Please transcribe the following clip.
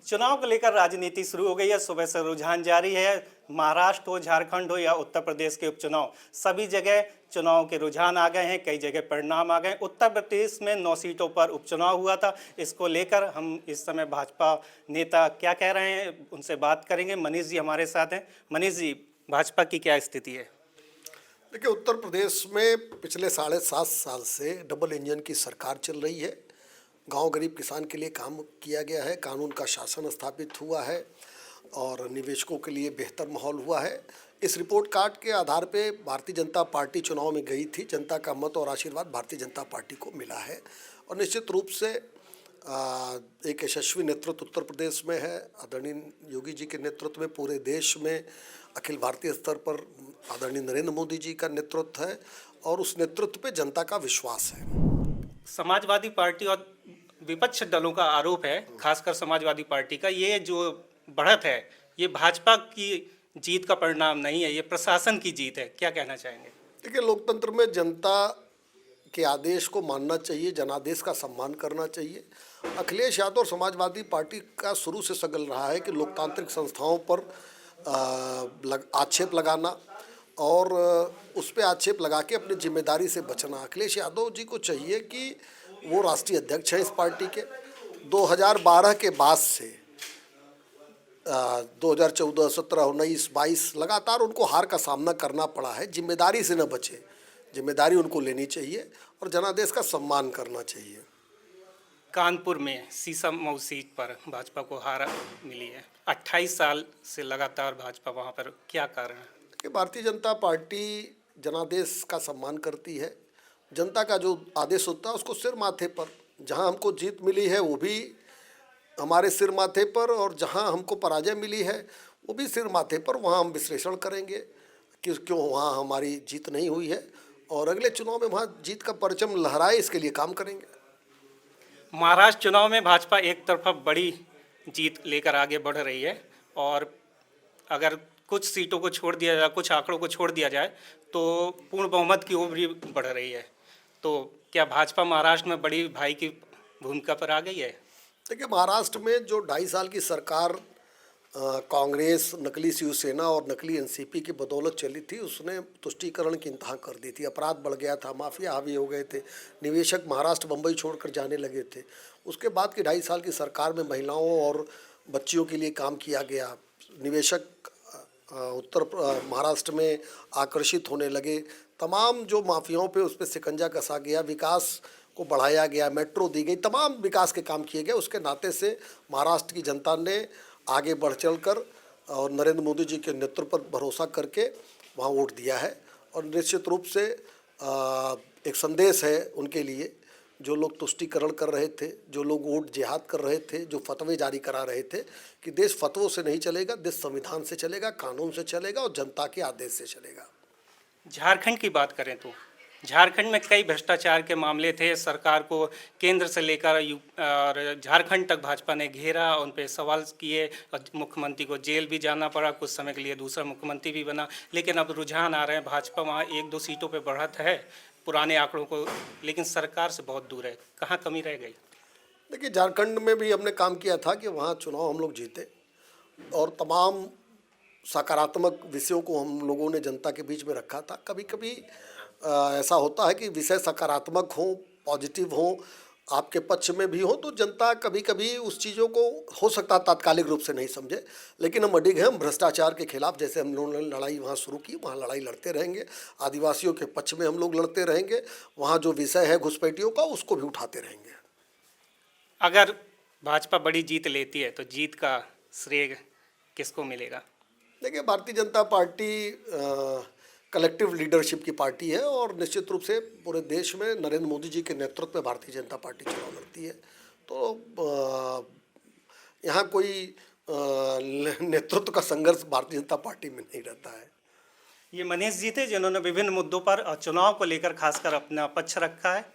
चुनाव को लेकर राजनीति शुरू हो गई है। सुबह से रुझान जारी है। महाराष्ट्र हो, झारखंड हो या उत्तर प्रदेश के उपचुनाव, सभी जगह चुनाव के रुझान आ गए हैं। कई जगह परिणाम आ गए। उत्तर प्रदेश में 9 सीटों पर उपचुनाव हुआ था। इसको लेकर हम इस समय भाजपा नेता क्या कह रहे हैं उनसे बात करेंगे। मनीष जी हमारे साथ हैं। मनीष जी, भाजपा की क्या स्थिति है? देखिए, उत्तर प्रदेश में पिछले 7.5 साल से डबल इंजन की सरकार चल रही है। गांव गरीब किसान के लिए काम किया गया है, कानून का शासन स्थापित हुआ है और निवेशकों के लिए बेहतर माहौल हुआ है। इस रिपोर्ट कार्ड के आधार पे भारतीय जनता पार्टी चुनाव में गई थी। जनता का मत और आशीर्वाद भारतीय जनता पार्टी को मिला है और निश्चित रूप से एक यशस्वी नेतृत्व उत्तर प्रदेश में है। आदरणीय योगी जी के नेतृत्व में पूरे देश में अखिल भारतीय स्तर पर आदरणीय नरेंद्र मोदी जी का नेतृत्व है और उस नेतृत्व पे जनता का विश्वास है। समाजवादी पार्टी और विपक्ष दलों का आरोप है, खासकर समाजवादी पार्टी का, ये जो बढ़त है ये भाजपा की जीत का परिणाम नहीं है, ये प्रशासन की जीत है। क्या कहना चाहेंगे? देखिए, लोकतंत्र में जनता के आदेश को मानना चाहिए, जनादेश का सम्मान करना चाहिए। अखिलेश यादव और समाजवादी पार्टी का शुरू से सगल रहा है कि लोकतांत्रिक संस्थाओं पर आक्षेप लगाना और उस पर आक्षेप लगा के अपनी जिम्मेदारी से बचना। अखिलेश यादव जी को चाहिए कि वो राष्ट्रीय अध्यक्ष हैं इस पार्टी के। 2012 के बाद से 2014, 17, 19, 22 लगातार उनको हार का सामना करना पड़ा है। जिम्मेदारी से न बचे, जिम्मेदारी उनको लेनी चाहिए और जनादेश का सम्मान करना चाहिए। कानपुर में शीशमऊ सीट पर भाजपा को हार मिली है। 28 साल से लगातार भाजपा वहां पर, क्या कारण है? कि भारतीय जनता पार्टी जनादेश का सम्मान करती है। जनता का जो आदेश होता है उसको सिर माथे पर, जहां हमको जीत मिली है वो भी हमारे सिर माथे पर और जहां हमको पराजय मिली है वो भी सिर माथे पर। वहां हम विश्लेषण करेंगे कि क्यों वहां हमारी जीत नहीं हुई है और अगले चुनाव में वहां जीत का परचम लहराए, इसके लिए काम करेंगे। महाराष्ट्र चुनाव में भाजपा एक तरफा बड़ी जीत लेकर आगे बढ़ रही है और अगर कुछ सीटों को छोड़ दिया जाए, कुछ आंकड़ों को छोड़ दिया जाए तो पूर्ण बहुमत की ओर भी बढ़ रही है। तो क्या भाजपा महाराष्ट्र में बड़ी भाई की भूमिका पर आ गई है? देखिए, महाराष्ट्र में जो 2.5 साल की सरकार कांग्रेस, नकली शिवसेना और नकली एनसीपी की बदौलत चली थी, उसने तुष्टीकरण की इंतहा कर दी थी। अपराध बढ़ गया था, माफिया हावी हो गए थे, निवेशक महाराष्ट्र बम्बई छोड़कर जाने लगे थे। उसके बाद की 2.5 साल की सरकार में महिलाओं और बच्चियों के लिए काम किया गया। निवेशक महाराष्ट्र में आकर्षित होने लगे। तमाम जो माफियाओं पे उस पर शिकंजा कसा गया, विकास को बढ़ाया गया, मेट्रो दी गई, तमाम विकास के काम किए गए। उसके नाते से महाराष्ट्र की जनता ने आगे बढ़ चलकर और नरेंद्र मोदी जी के नेतृत्व पर भरोसा करके वहाँ वोट दिया है और निश्चित रूप से एक संदेश है उनके लिए, जो लोग तुष्टीकरण कर रहे थे, जो लोग वोट जिहाद कर रहे थे, जो फतवे जारी करा रहे थे कि देश फतवों से नहीं चलेगा, देश संविधान से चलेगा, कानून से चलेगा और जनता के आदेश से चलेगा। झारखंड की बात करें तो झारखंड में कई भ्रष्टाचार के मामले थे। सरकार को केंद्र से लेकर और झारखंड तक भाजपा ने घेरा, उन पे सवाल किए और मुख्यमंत्री को जेल भी जाना पड़ा। कुछ समय के लिए दूसरा मुख्यमंत्री भी बना, लेकिन अब रुझान आ रहे हैं भाजपा वहाँ 1-2 सीटों पे बढ़त है पुराने आंकड़ों को, लेकिन सरकार से बहुत दूर है। कहाँ कमी रह गई? देखिए, झारखंड में भी हमने काम किया था कि वहाँ चुनाव हम लोग जीते और तमाम सकारात्मक विषयों को हम लोगों ने जनता के बीच में रखा था। कभी कभी ऐसा होता है कि विषय सकारात्मक हो, पॉजिटिव हो, आपके पक्ष में भी हो, तो जनता कभी कभी उस चीज़ों को हो सकता है तात्कालिक रूप से नहीं समझे, लेकिन हम अडिग हैं। हम भ्रष्टाचार के खिलाफ जैसे हम लोगों ने लड़ाई वहाँ शुरू की, वहाँ लड़ाई लड़ते रहेंगे। आदिवासियों के पक्ष में हम लोग लड़ते रहेंगे। वहाँ जो विषय है घुसपैठियों का, उसको भी उठाते रहेंगे। अगर भाजपा बड़ी जीत लेती है तो जीत का श्रेय किसको मिलेगा? देखिए, Bharatiya Janata party collective leadership की पार्टी है और निश्चित रूप से पूरे देश में नरेंद्र मोदी जी के नेतृत्व में भारतीय जनता पार्टी चुनाव लड़ती है। तो यहाँ कोई नेतृत्व का संघर्ष भारतीय जनता पार्टी में नहीं रहता है। ये मनीष जी थे जिन्होंने विभिन्न मुद्दों पर चुनाव को लेकर खासकर अपना पक्ष रखा है।